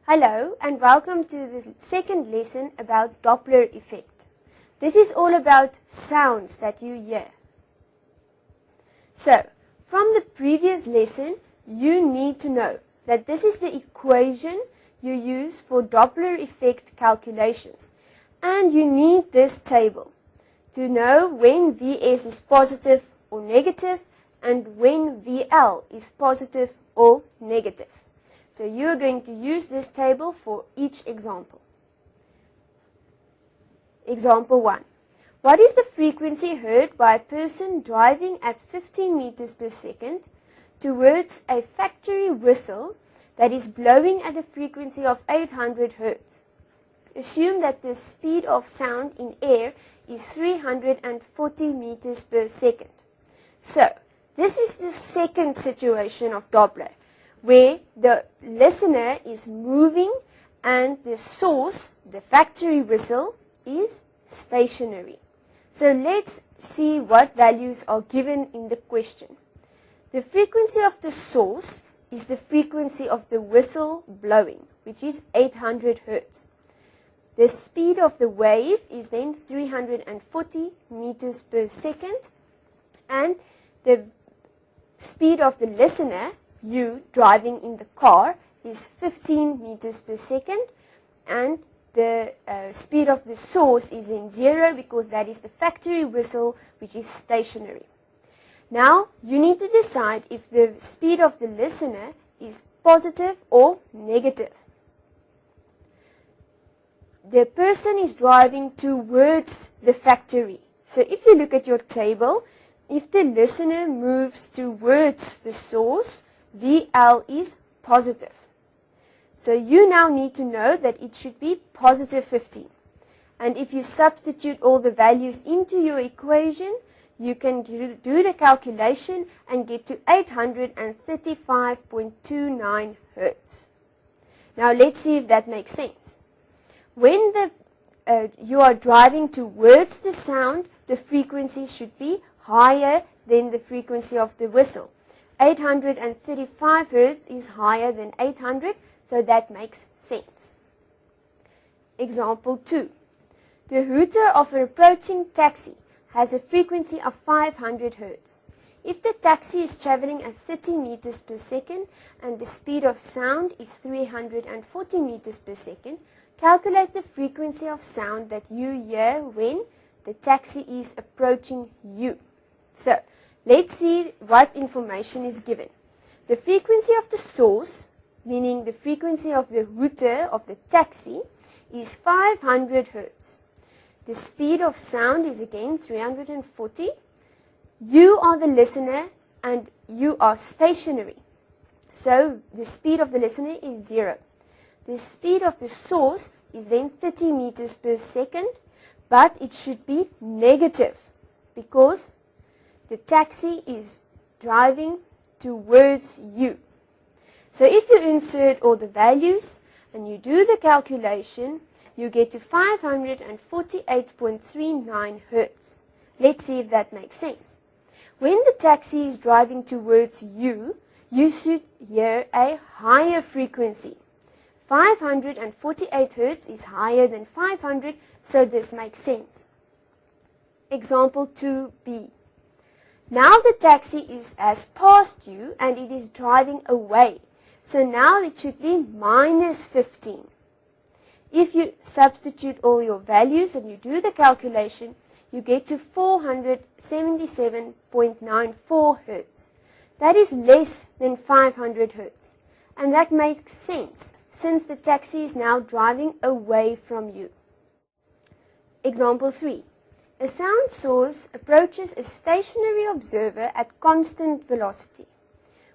Hello and welcome to the second lesson about Doppler effect. This is all about sounds that you hear. So, from the previous lesson, you need to know that this is the equation you use for Doppler effect calculations. And you need this table to know when Vs is positive or negative and when Vl is positive or negative. So you are going to use this table for each example. Example 1. What is the frequency heard by a person driving at 15 meters per second towards a factory whistle that is blowing at a frequency of 800 Hz? Assume that the speed of sound in air is 340 meters per second. So, this is the second situation of Doppler, where the listener is moving and the source, the factory whistle, is stationary. So let's see what values are given in the question. The frequency of the source is the frequency of the whistle blowing, which is 800 Hz. The speed of the wave is then 340 meters per second, and the speed of the listener, you driving in the car, is 15 meters per second, and the speed of the source is in 0 because that is the factory whistle, which is stationary. Now you need to decide if the speed of the listener is positive or negative. The person is driving towards the factory. So if you look at your table, if the listener moves towards the source, VL is positive. So you now need to know that it should be positive 15. And if you substitute all the values into your equation, you can do the calculation and get to 835.29 Hz. Now let's see if that makes sense. When you are driving towards the sound, the frequency should be higher than the frequency of the whistle. 835 Hz is higher than 800, so that makes sense. Example 2. The hooter of an approaching taxi has a frequency of 500 Hz. If the taxi is traveling at 30 meters per second and the speed of sound is 340 meters per second, calculate the frequency of sound that you hear when the taxi is approaching you. So, let's see what information is given. The frequency of the source, meaning the frequency of the hooter of the taxi, is 500 Hz. The speed of sound is again 340. You are the listener and you are stationary. So the speed of the listener is 0. The speed of the source is then 30 meters per second, but it should be negative because the taxi is driving towards you. So if you insert all the values and you do the calculation, you get to 548.39 Hz. Let's see if that makes sense. When the taxi is driving towards you, you should hear a higher frequency. 548 Hz is higher than 500, so this makes sense. Example 2b. Now the taxi has passed you and it is driving away. So now it should be minus 15. If you substitute all your values and you do the calculation, you get to 477.94 Hz. That is less than 500 Hz. And that makes sense since the taxi is now driving away from you. Example 3. A sound source approaches a stationary observer at constant velocity.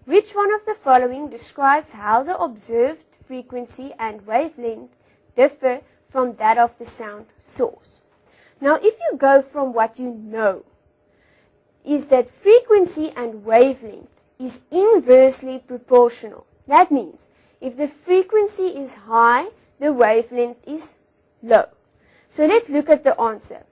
Which one of the following describes how the observed frequency and wavelength differ from that of the sound source? Now, if you go from what you know, is that frequency and wavelength is inversely proportional. That means if the frequency is high, the wavelength is low. So let's look at the answer.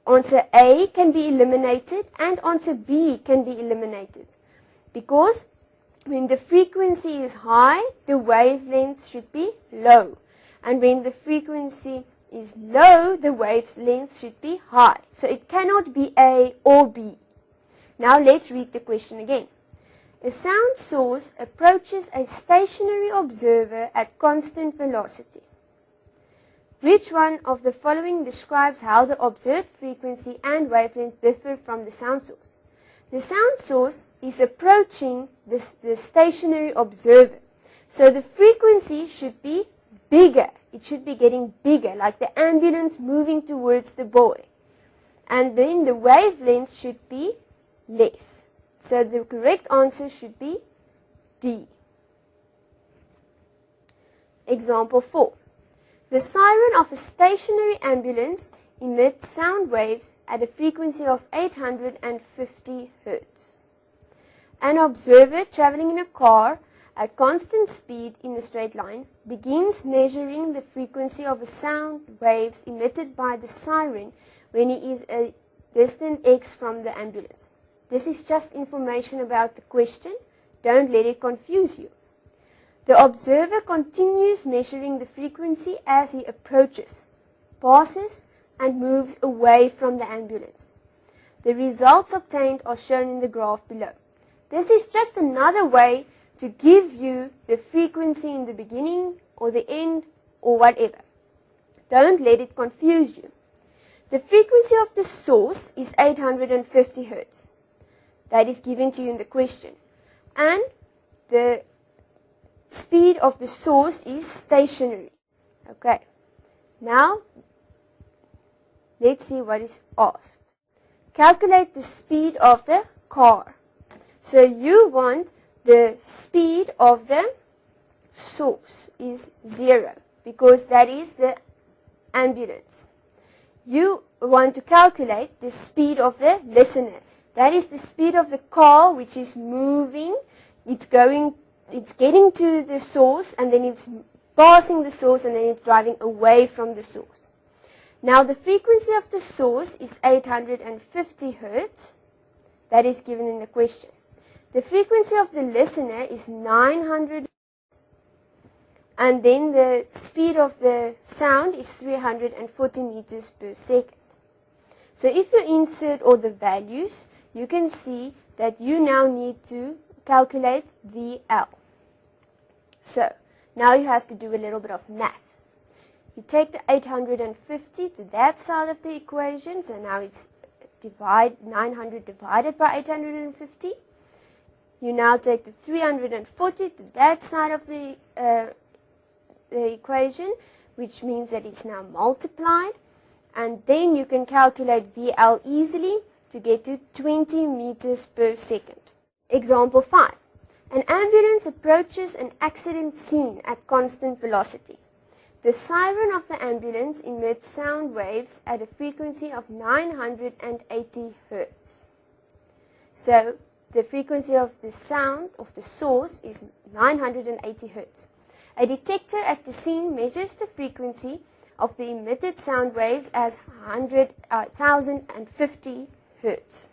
Answer A can be eliminated and answer B can be eliminated because When the frequency is high, the wavelength should be low. And when the frequency is low, the wavelength should be high. So it cannot be A or B. Now let's read the question again. A sound source approaches a stationary observer at constant velocity. Which one of the following describes how the observed frequency and wavelength differ from the sound source? The sound source is approaching the stationary observer. So the frequency should be bigger. It should be getting bigger, like the ambulance moving towards the boy. And then the wavelength should be less. So the correct answer should be D. Example 4. The siren of a stationary ambulance emits sound waves at a frequency of 850 Hz. An observer traveling in a car at constant speed in a straight line begins measuring the frequency of the sound waves emitted by the siren when he is a distant X from the ambulance. This is just information about the question. Don't let it confuse you. The observer continues measuring the frequency as he approaches, passes, and moves away from the ambulance. The results obtained are shown in the graph below. This is just another way to give you the frequency in the beginning or the end or whatever. Don't let it confuse you. The frequency of the source is 850 Hz. That is given to you in the question. And the speed of the source is stationary. Okay. Now, let's see what is asked. Calculate the speed of the car. So you want the speed of the source is 0 because that is the ambulance. You want to calculate the speed of the listener. That is the speed of the car which is moving. It's getting to the source and then it's passing the source and then it's driving away from the source. Now the frequency of the source is 850 Hz. That is given in the question. The frequency of the listener is 900 and then the speed of the sound is 340 meters per second. So if you insert all the values, you can see that you now need to calculate VL. So now you have to do a little bit of math. You take the 850 to that side of the equation, so now it's 900 divided by 850. You now take the 340 to that side of the equation, which means that it's now multiplied. And then you can calculate VL easily to get to 20 meters per second. Example 5. An ambulance approaches an accident scene at constant velocity. The siren of the ambulance emits sound waves at a frequency of 980 Hz. So, the frequency of the sound of the source is 980 Hz. A detector at the scene measures the frequency of the emitted sound waves as 1050 Hz.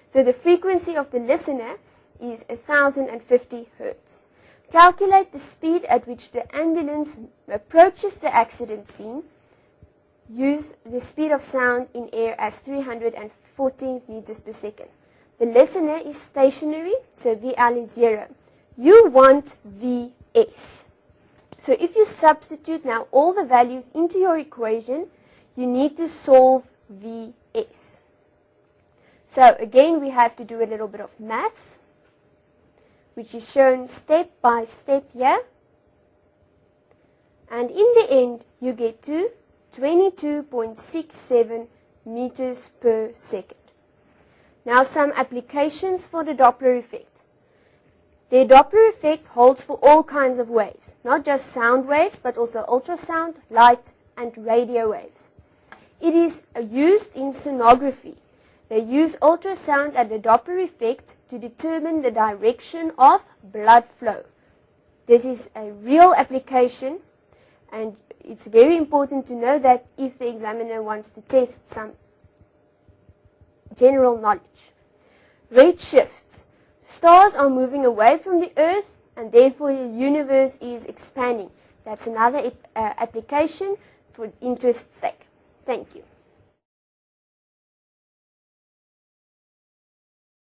So the frequency of the listener is 1050 Hz. Calculate the speed at which the ambulance approaches the accident scene. Use the speed of sound in air as 340 meters per second. The listener is stationary, so VL is 0. You want Vs. So if you substitute now all the values into your equation, you need to solve Vs. So again, we have to do a little bit of maths, which is shown step by step here. And in the end, you get to 22.67 meters per second. Now some applications for the Doppler effect. The Doppler effect holds for all kinds of waves, not just sound waves, but also ultrasound, light, and radio waves. It is used in sonography. They use ultrasound and the Doppler effect to determine the direction of blood flow. This is a real application, and it's very important to know that if the examiner wants to test some general knowledge. Redshift. Stars are moving away from the Earth, and therefore the universe is expanding. That's another application for interest's sake. Thank you.